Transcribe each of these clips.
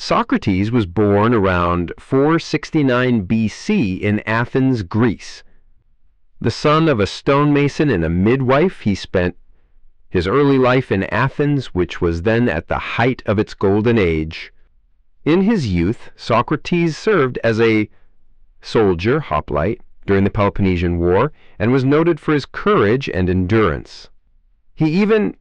Socrates was born around 469 BC in Athens, Greece. The son of a stonemason and a midwife, he spent his early life in Athens, which was then at the height of its golden age. In his youth, Socrates served as a soldier, hoplite, during the Peloponnesian War, and was noted for his courage and endurance. He even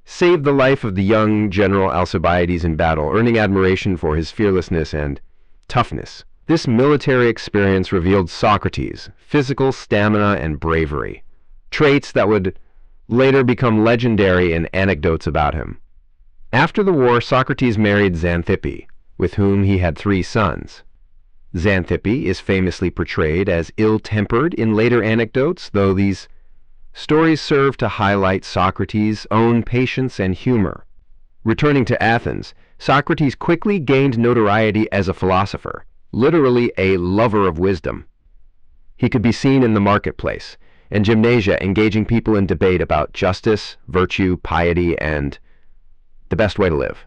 saved the life of the young General Alcibiades in battle, earning admiration for his fearlessness and toughness. This military experience revealed Socrates' physical stamina and bravery, traits that would later become legendary in anecdotes about him. After the war, Socrates married Xanthippe, with whom he had 3 sons. Xanthippe is famously portrayed as ill-tempered in later anecdotes, though these stories serve to highlight Socrates' own patience and humor. Returning to Athens, Socrates quickly gained notoriety as a philosopher, literally a lover of wisdom. He could be seen in the marketplace and gymnasia engaging people in debate about justice, virtue, piety, and the best way to live.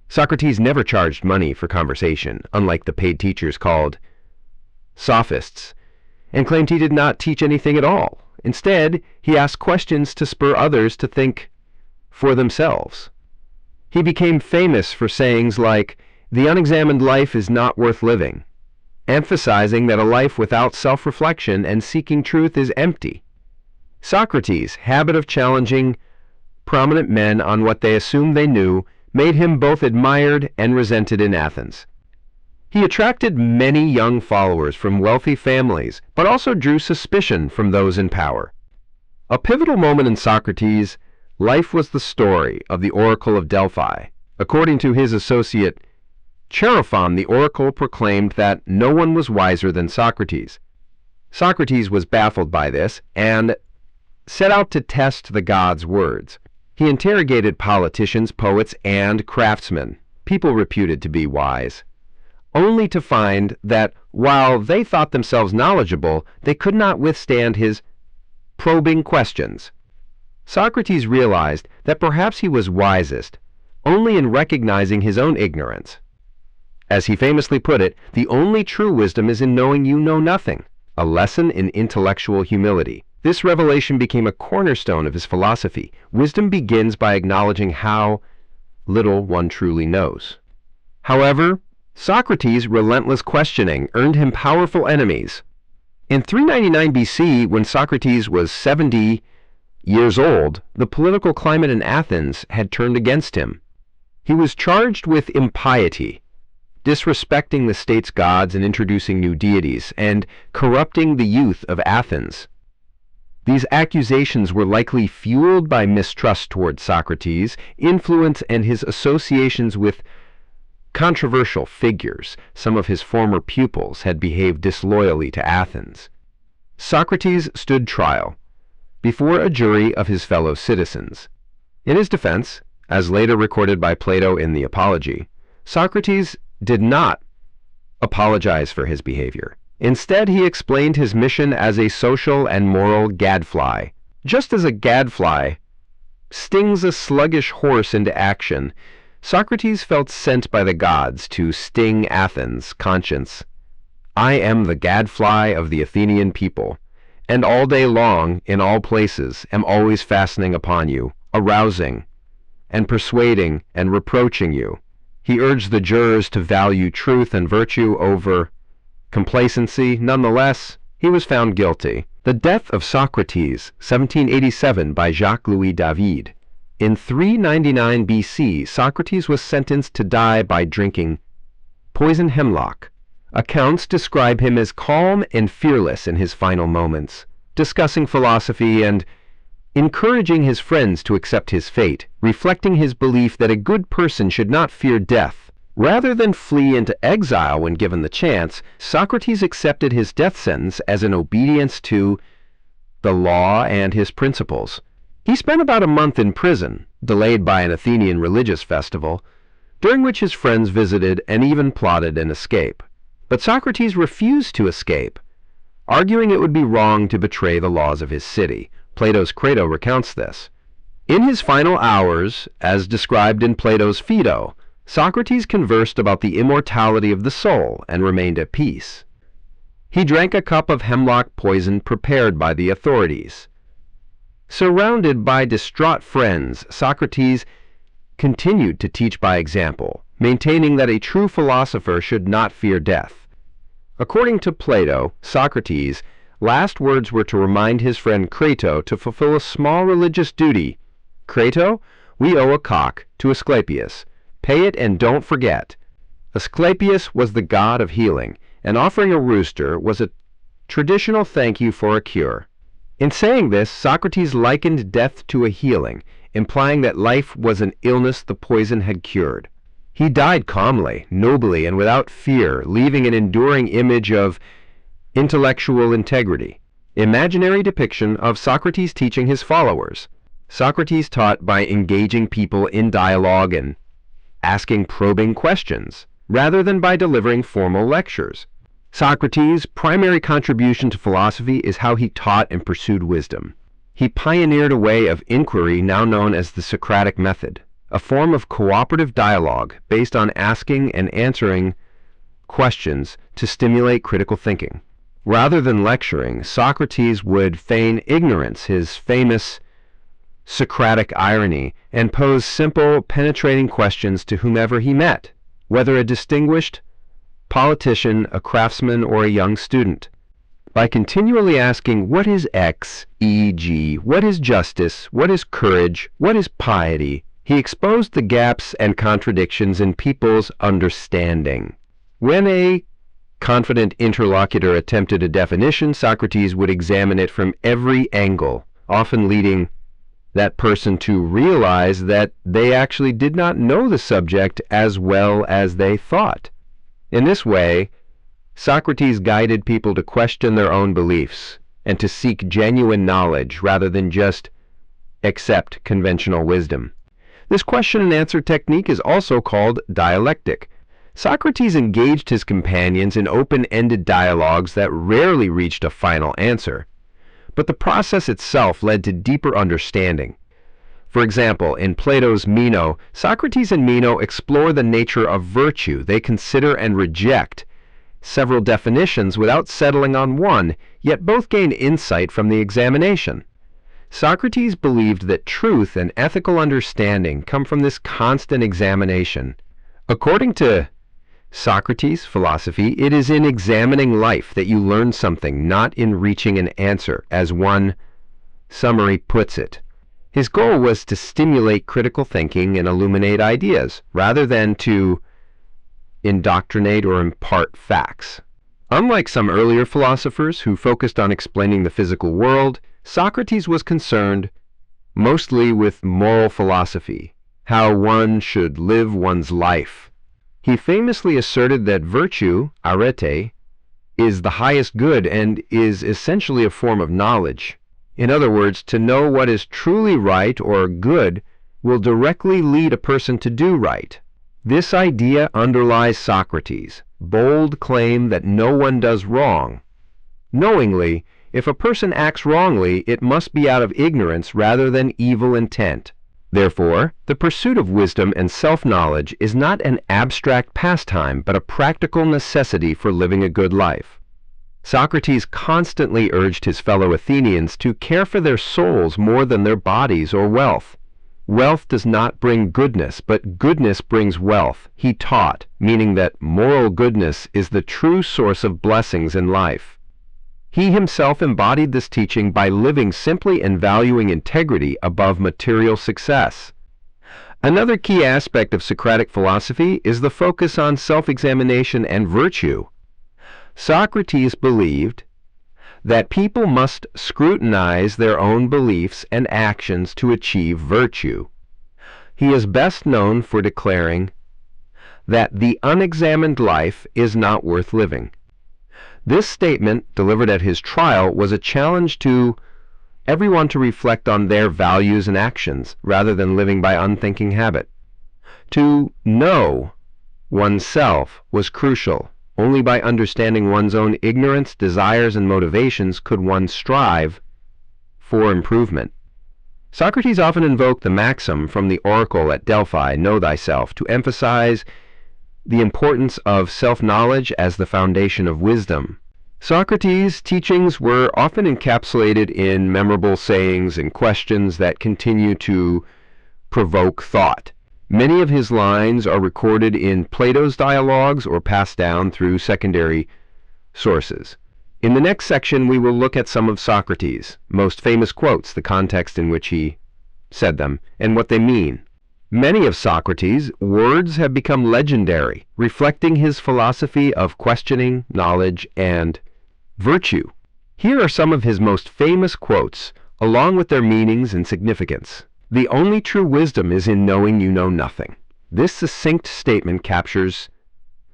Socrates never charged money for conversation, unlike the paid teachers called sophists, and claimed he did not teach anything at all. Instead, he asked questions to spur others to think for themselves. He became famous for sayings like, "The unexamined life is not worth living," emphasizing that a life without self-reflection and seeking truth is empty. Socrates' habit of challenging prominent men on what they assumed they knew made him both admired and resented in Athens. He attracted many young followers from wealthy families, but also drew suspicion from those in power. A pivotal moment in Socrates' life was the story of the Oracle of Delphi. According to his associate Chaerephon, the oracle proclaimed that no one was wiser than Socrates. Socrates was baffled by this and set out to test the god's words. He interrogated politicians, poets, and craftsmen, people reputed to be wise, only to find that while they thought themselves knowledgeable, they could not withstand his probing questions. Socrates realized that perhaps he was wisest only in recognizing his own ignorance. As he famously put it, the only true wisdom is in knowing you know nothing, a lesson in intellectual humility. This revelation became a cornerstone of his philosophy. Wisdom begins by acknowledging how little one truly knows. However, Socrates' relentless questioning earned him powerful enemies. In 399 BC, when Socrates was 70 years old, the political climate in Athens had turned against him. He was charged with impiety, disrespecting the state's gods and introducing new deities, and corrupting the youth of Athens. These accusations were likely fueled by mistrust toward Socrates, influence, and his associations with controversial figures. Some of his former pupils had behaved disloyally to Athens. Socrates stood trial before a jury of his fellow citizens. In his defense, as later recorded by Plato in the Apology, Socrates did not apologize for his behavior. Instead, he explained his mission as a social and moral gadfly. Just as a gadfly stings a sluggish horse into action, Socrates felt sent by the gods to sting Athens' conscience. "I am the gadfly of the Athenian people, and all day long, in all places, am always fastening upon you, arousing and persuading and reproaching you." He urged the jurors to value truth and virtue over complacency. Nonetheless, he was found guilty. The Death of Socrates, 1787, by Jacques-Louis David. In 399 BC, Socrates was sentenced to die by drinking poison hemlock. Accounts describe him as calm and fearless in his final moments, discussing philosophy and encouraging his friends to accept his fate, reflecting his belief that a good person should not fear death. Rather than flee into exile when given the chance, Socrates accepted his death sentence as an obedience to the law and his principles. He spent about a month in prison, delayed by an Athenian religious festival, during which his friends visited and even plotted an escape. But Socrates refused to escape, arguing it would be wrong to betray the laws of his city. Plato's Crito recounts this. In his final hours, as described in Plato's Phaedo, Socrates conversed about the immortality of the soul and remained at peace. He drank a cup of hemlock poison prepared by the authorities. Surrounded by distraught friends, Socrates continued to teach by example, maintaining that a true philosopher should not fear death. According to Plato, Socrates' last words were to remind his friend Crato to fulfill a small religious duty. "Crato, we owe a cock to Asclepius. Pay it and don't forget." Asclepius was the god of healing, and offering a rooster was a traditional thank you for a cure. In saying this, Socrates likened death to a healing, implying that life was an illness the poison had cured. He died calmly, nobly, and without fear, leaving an enduring image of intellectual integrity. Imaginary depiction of Socrates teaching his followers. Socrates taught by engaging people in dialogue and asking probing questions, rather than by delivering formal lectures. Socrates' primary contribution to philosophy is how he taught and pursued wisdom. He pioneered a way of inquiry now known as the Socratic Method, a form of cooperative dialogue based on asking and answering questions to stimulate critical thinking. Rather than lecturing, Socrates would feign ignorance, his famous Socratic irony, and pose simple, penetrating questions to whomever he met, whether a distinguished politician, a craftsman, or a young student. By continually asking, "What is X?" e.g., "What is justice? What is courage? What is piety?" he exposed the gaps and contradictions in people's understanding. When a confident interlocutor attempted a definition, Socrates would examine it from every angle, often leading that person to realize that they actually did not know the subject as well as they thought. In this way, Socrates guided people to question their own beliefs and to seek genuine knowledge rather than just accept conventional wisdom. This question and answer technique is also called dialectic. Socrates engaged his companions in open-ended dialogues that rarely reached a final answer, but the process itself led to deeper understanding. For example, in Plato's Meno, Socrates and Meno explore the nature of virtue. They consider and reject several definitions without settling on one, yet both gain insight from the examination. Socrates believed that truth and ethical understanding come from this constant examination. According to Socrates' philosophy, it is in examining life that you learn something, not in reaching an answer, as one summary puts it. His goal was to stimulate critical thinking and illuminate ideas, rather than to indoctrinate or impart facts. Unlike some earlier philosophers who focused on explaining the physical world, Socrates was concerned mostly with moral philosophy, how one should live one's life. He famously asserted that virtue, arete, is the highest good and is essentially a form of knowledge. In other words, to know what is truly right or good will directly lead a person to do right. This idea underlies Socrates' bold claim that no one does wrong. Knowingly, if a person acts wrongly, it must be out of ignorance rather than evil intent. Therefore, the pursuit of wisdom and self-knowledge is not an abstract pastime, but a practical necessity for living a good life. Socrates constantly urged his fellow Athenians to care for their souls more than their bodies or wealth. Wealth does not bring goodness, but goodness brings wealth, he taught, meaning that moral goodness is the true source of blessings in life. He himself embodied this teaching by living simply and valuing integrity above material success. Another key aspect of Socratic philosophy is the focus on self-examination and virtue. Socrates believed that people must scrutinize their own beliefs and actions to achieve virtue. He is best known for declaring that the unexamined life is not worth living. This statement, delivered at his trial, was a challenge to everyone to reflect on their values and actions, rather than living by unthinking habit. To know oneself was crucial. Only by understanding one's own ignorance, desires, and motivations could one strive for improvement. Socrates often invoked the maxim from the oracle at Delphi, know thyself, to emphasize the importance of self-knowledge as the foundation of wisdom. Socrates' teachings were often encapsulated in memorable sayings and questions that continue to provoke thought. Many of his lines are recorded in Plato's dialogues or passed down through secondary sources. In the next section, we will look at some of Socrates' most famous quotes, the context in which he said them, and what they mean. Many of Socrates' words have become legendary, reflecting his philosophy of questioning, knowledge, and virtue. Here are some of his most famous quotes, along with their meanings and significance. The only true wisdom is in knowing you know nothing. This succinct statement captures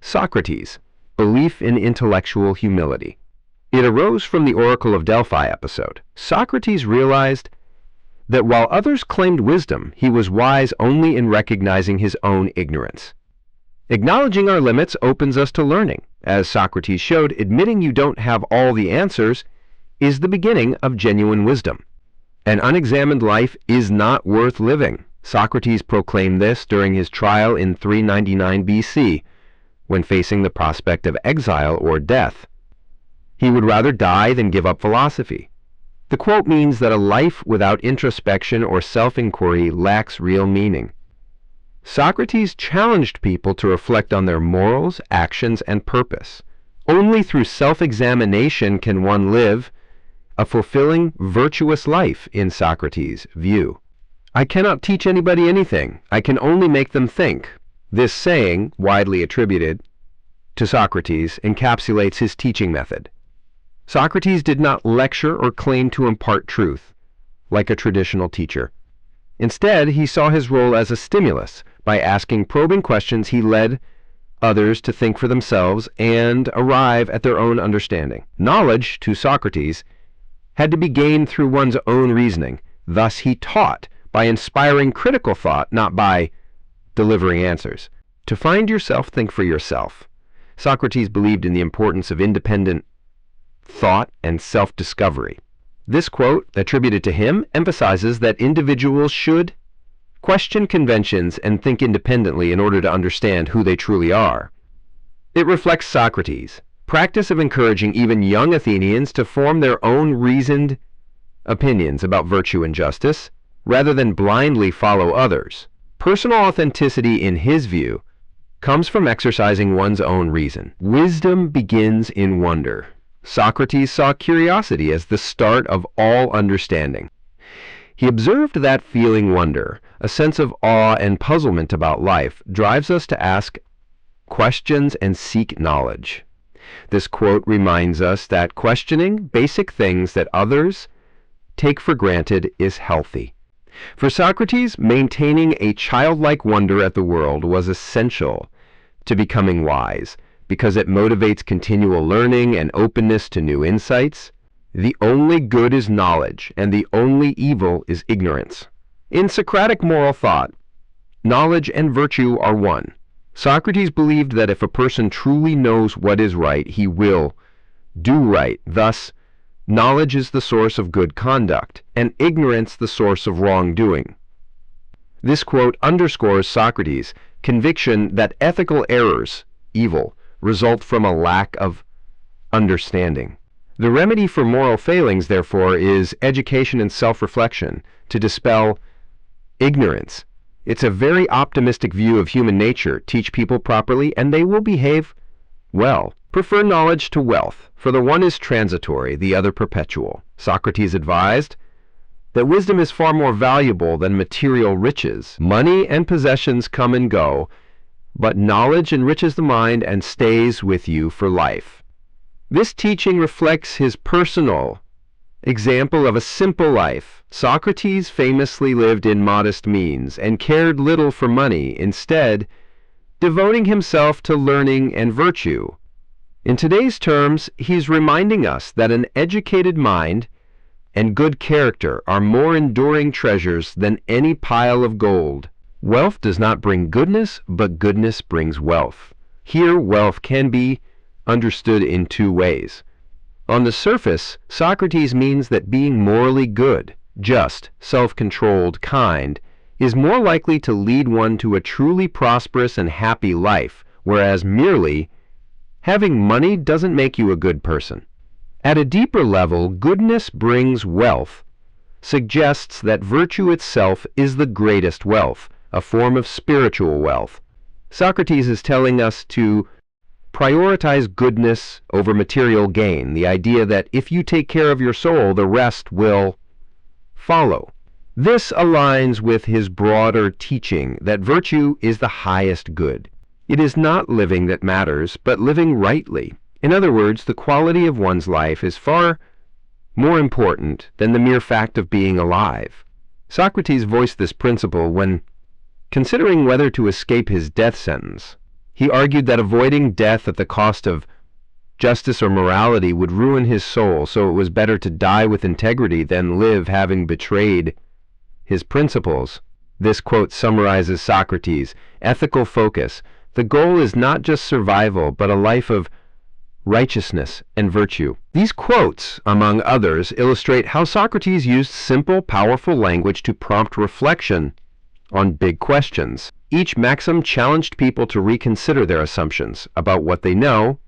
Socrates' belief in intellectual humility. It arose from the Oracle of Delphi episode. Socrates realized that while others claimed wisdom, he was wise only in recognizing his own ignorance. Acknowledging our limits opens us to learning. As Socrates showed, admitting you don't have all the answers is the beginning of genuine wisdom. An unexamined life is not worth living. Socrates proclaimed this during his trial in 399 BC, when facing the prospect of exile or death. He would rather die than give up philosophy. The quote means that a life without introspection or self-inquiry lacks real meaning. Socrates challenged people to reflect on their morals, actions, and purpose. Only through self-examination can one live a fulfilling, virtuous life in Socrates' view. I cannot teach anybody anything. I can only make them think. This saying, widely attributed to Socrates, encapsulates his teaching method. Socrates did not lecture or claim to impart truth, like a traditional teacher. Instead, he saw his role as a stimulus. By asking probing questions, he led others to think for themselves and arrive at their own understanding. Knowledge, to Socrates, had to be gained through one's own reasoning. Thus, he taught by inspiring critical thought, not by delivering answers. To find yourself, think for yourself. Socrates believed in the importance of independent thought and self-discovery. This quote, attributed to him, emphasizes that individuals should question conventions and think independently in order to understand who they truly are. It reflects Socrates' practice of encouraging even young Athenians to form their own reasoned opinions about virtue and justice, rather than blindly follow others. Personal authenticity, in his view, comes from exercising one's own reason. Wisdom begins in wonder. Socrates saw curiosity as the start of all understanding. He observed that feeling wonder, a sense of awe and puzzlement about life, drives us to ask questions and seek knowledge. This quote reminds us that questioning basic things that others take for granted is healthy. For Socrates, maintaining a childlike wonder at the world was essential to becoming wise, because it motivates continual learning and openness to new insights. The only good is knowledge, and the only evil is ignorance. In Socratic moral thought, knowledge and virtue are one. Socrates believed that if a person truly knows what is right, he will do right. Thus, knowledge is the source of good conduct, and ignorance the source of wrongdoing. This quote underscores Socrates' conviction that ethical errors, evil, result from a lack of understanding. The remedy for moral failings, therefore, is education and self-reflection to dispel ignorance. It's a very optimistic view of human nature. Teach people properly, and they will behave well. Prefer knowledge to wealth, for the one is transitory, the other perpetual. Socrates advised that wisdom is far more valuable than material riches. Money and possessions come and go, but knowledge enriches the mind and stays with you for life. This teaching reflects his personal example of a simple life. Socrates famously lived in modest means and cared little for money, instead devoting himself to learning and virtue. In today's terms, he's reminding us that an educated mind and good character are more enduring treasures than any pile of gold. Wealth does not bring goodness, but goodness brings wealth. Here, wealth can be understood in two ways. On the surface, Socrates means that being morally good, just, self-controlled kind, is more likely to lead one to a truly prosperous and happy life, whereas merely having money doesn't make you a good person. At a deeper level, goodness brings wealth suggests that virtue itself is the greatest wealth, a form of spiritual wealth. Socrates is telling us to prioritize goodness over material gain, the idea that if you take care of your soul, the rest will follow. This aligns with his broader teaching that virtue is the highest good. It is not living that matters, but living rightly. In other words, the quality of one's life is far more important than the mere fact of being alive. Socrates voiced this principle when considering whether to escape his death sentence. He argued that avoiding death at the cost of justice or morality would ruin his soul, so it was better to die with integrity than live having betrayed his principles. This quote summarizes Socrates' ethical focus. The goal is not just survival, but a life of righteousness and virtue. These quotes, among others, illustrate how Socrates used simple, powerful language to prompt reflection on big questions. Each maxim challenged people to reconsider their assumptions about what they know,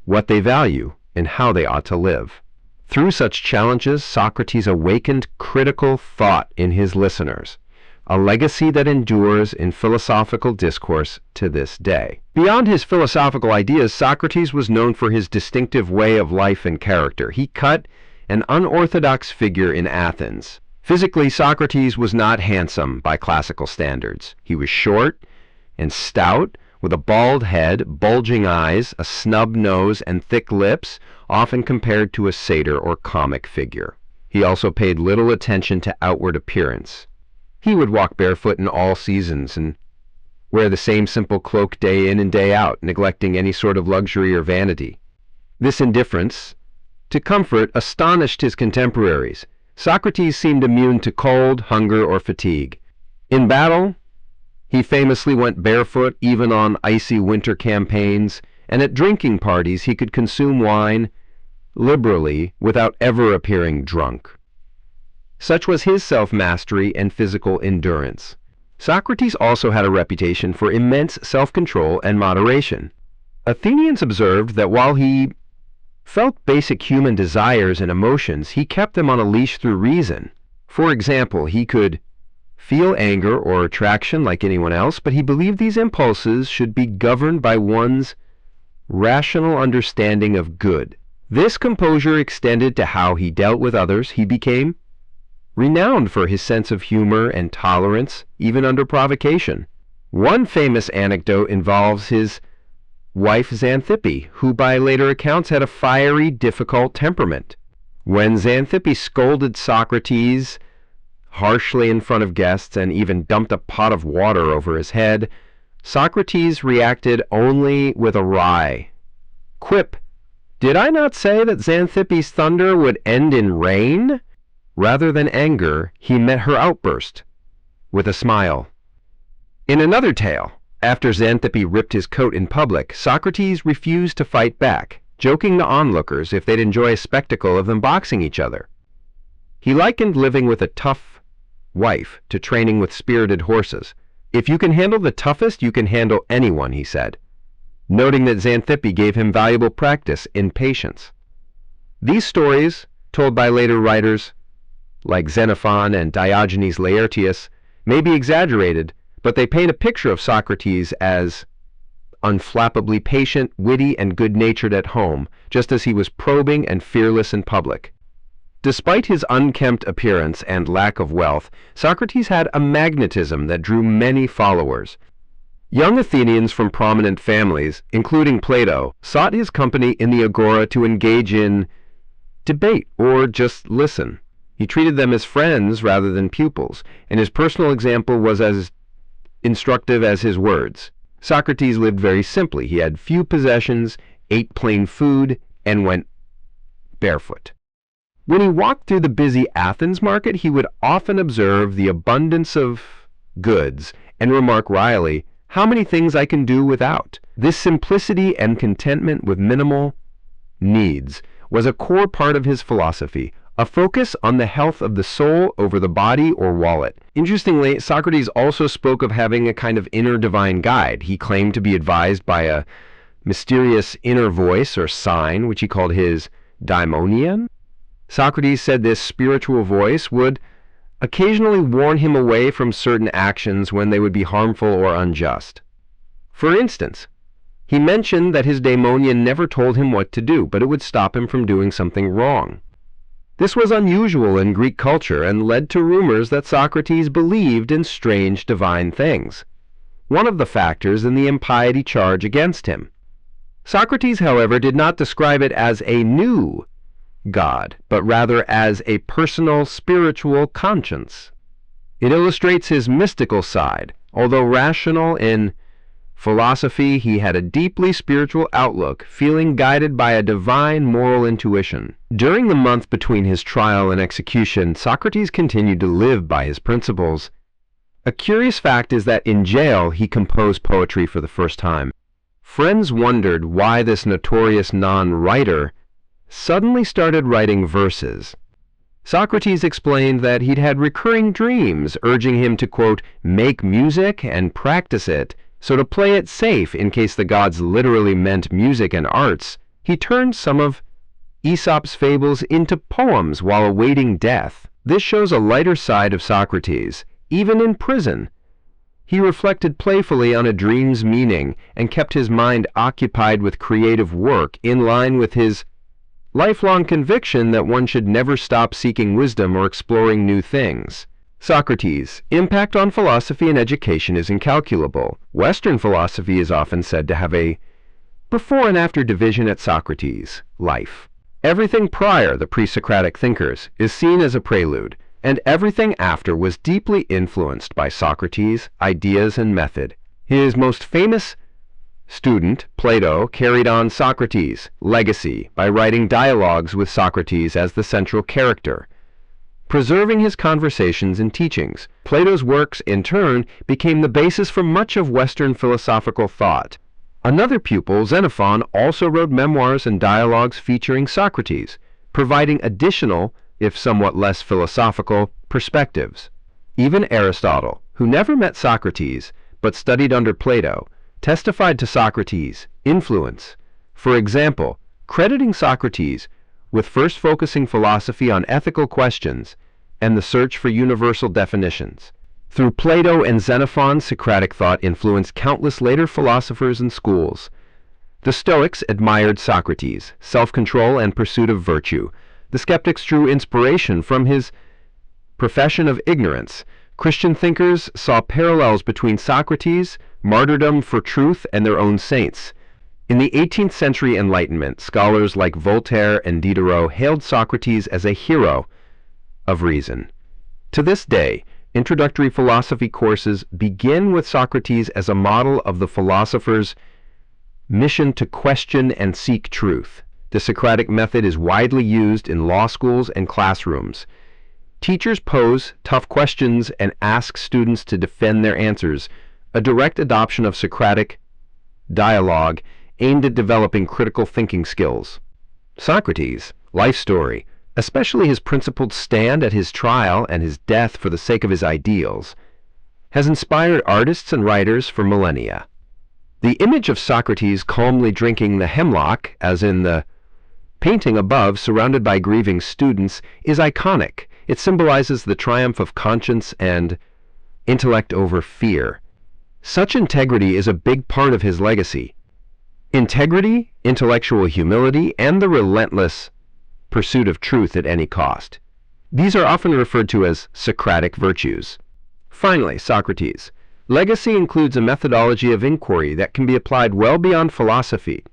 what they value, and how they ought to live. Through such challenges, Socrates awakened critical thought in his listeners, a legacy that endures in philosophical discourse to this day. Beyond his philosophical ideas, Socrates was known for his distinctive way of life and character. He cut an unorthodox figure in Athens. Physically, Socrates was not handsome by classical standards. He was short and stout, with a bald head, bulging eyes, a snub nose, and thick lips, often compared to a satyr or comic figure. He also paid little attention to outward appearance. He would walk barefoot in all seasons and wear the same simple cloak day in and day out, neglecting any sort of luxury or vanity. This indifference to comfort astonished his contemporaries. Socrates seemed immune to cold, hunger, or fatigue. In battle, he famously went barefoot even on icy winter campaigns, and at drinking parties he could consume wine liberally without ever appearing drunk. Such was his self-mastery and physical endurance. Socrates also had a reputation for immense self-control and moderation. Athenians observed that while he felt basic human desires and emotions, he kept them on a leash through reason. For example, he could feel anger or attraction like anyone else, but he believed these impulses should be governed by one's rational understanding of good. This composure extended to how he dealt with others. He became renowned for his sense of humor and tolerance, even under provocation. One famous anecdote involves his wife Xanthippe, who by later accounts had a fiery, difficult temperament. When Xanthippe scolded Socrates harshly in front of guests and even dumped a pot of water over his head, Socrates reacted only with a wry quip. "Did I not say that Xanthippe's thunder would end in rain?" Rather than anger, he met her outburst with a smile. In another tale, after Xanthippe ripped his coat in public, Socrates refused to fight back, joking to onlookers if they'd enjoy a spectacle of them boxing each other. He likened living with a tough wife to training with spirited horses. "If you can handle the toughest, you can handle anyone," he said, noting that Xanthippe gave him valuable practice in patience. These stories, told by later writers like Xenophon and Diogenes Laertius, may be exaggerated, but they paint a picture of Socrates as unflappably patient, witty, and good-natured at home, just as he was probing and fearless in public. Despite his unkempt appearance and lack of wealth, Socrates had a magnetism that drew many followers. Young Athenians from prominent families, including Plato, sought his company in the Agora to engage in debate or just listen. He treated them as friends rather than pupils, and his personal example was as instructive as his words. Socrates lived very simply. He had few possessions, ate plain food, and went barefoot. When he walked through the busy Athens market, he would often observe the abundance of goods and remark wryly, "How many things I can do without." This simplicity and contentment with minimal needs was a core part of his philosophy, a focus on the health of the soul over the body or wallet. Interestingly, Socrates also spoke of having a kind of inner divine guide. He claimed to be advised by a mysterious inner voice or sign, which he called his daimonion. Socrates said this spiritual voice would occasionally warn him away from certain actions when they would be harmful or unjust. For instance, he mentioned that his daimonion never told him what to do, but it would stop him from doing something wrong. This was unusual in Greek culture and led to rumors that Socrates believed in strange divine things, one of the factors in the impiety charge against him. Socrates, however, did not describe it as a new God, but rather as a personal spiritual conscience. It illustrates his mystical side. Although rational in philosophy, he had a deeply spiritual outlook, feeling guided by a divine moral intuition. During the month between his trial and execution, Socrates continued to live by his principles. A curious fact is that in jail he composed poetry for the first time. Friends wondered why this notorious non-writer suddenly started writing verses. Socrates explained that he'd had recurring dreams urging him to, quote, make music and practice it, so to play it safe in case the gods literally meant music and arts, he turned some of Aesop's fables into poems while awaiting death. This shows a lighter side of Socrates. Even in prison, he reflected playfully on a dream's meaning and kept his mind occupied with creative work in line with his lifelong conviction that one should never stop seeking wisdom or exploring new things. Socrates' impact on philosophy and education is incalculable. Western philosophy is often said to have a before and after division at Socrates' life. Everything prior, the pre-Socratic thinkers, is seen as a prelude, and everything after was deeply influenced by Socrates' ideas and method. His most famous student, Plato, carried on Socrates' legacy by writing dialogues with Socrates as the central character, preserving his conversations and teachings. Plato's works, in turn, became the basis for much of Western philosophical thought. Another pupil, Xenophon, also wrote memoirs and dialogues featuring Socrates, providing additional, if somewhat less philosophical, perspectives. Even Aristotle, who never met Socrates but studied under Plato, testified to Socrates' influence, for example, crediting Socrates with first focusing philosophy on ethical questions and the search for universal definitions. Through Plato and Xenophon, Socratic thought influenced countless later philosophers and schools. The Stoics admired Socrates' self-control and pursuit of virtue. The skeptics drew inspiration from his profession of ignorance. Christian thinkers saw parallels between Socrates' martyrdom for truth and their own saints. In the 18th century Enlightenment, scholars like Voltaire and Diderot hailed Socrates as a hero of reason. To this day, introductory philosophy courses begin with Socrates as a model of the philosopher's mission to question and seek truth. The Socratic Method is widely used in law schools and classrooms. Teachers pose tough questions and ask students to defend their answers, a direct adoption of Socratic dialogue aimed at developing critical thinking skills. Socrates' life story, especially his principled stand at his trial and his death for the sake of his ideals, has inspired artists and writers for millennia. The image of Socrates calmly drinking the hemlock, as in the painting above, surrounded by grieving students, is iconic. It symbolizes the triumph of conscience and intellect over fear. Such integrity is a big part of his legacy. Integrity, intellectual humility, and the relentless pursuit of truth at any cost. These are often referred to as Socratic virtues. Finally, Socrates' legacy includes a methodology of inquiry that can be applied well beyond philosophy.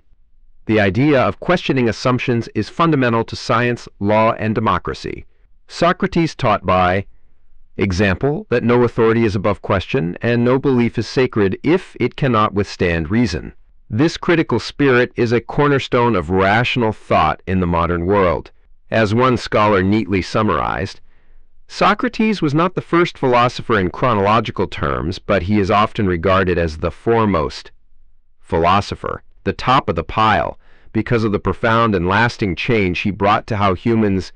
The idea of questioning assumptions is fundamental to science, law, and democracy. Socrates taught by example that no authority is above question and no belief is sacred if it cannot withstand reason. This critical spirit is a cornerstone of rational thought in the modern world. As one scholar neatly summarized, Socrates was not the first philosopher in chronological terms, but he is often regarded as the foremost philosopher, the top of the pile, because of the profound and lasting change he brought to how humans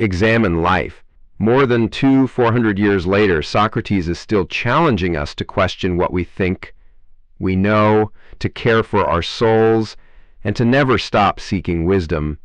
examine life. More than 400 years later, Socrates is still challenging us to question what we think, we know, to care for our souls, and to never stop seeking wisdom.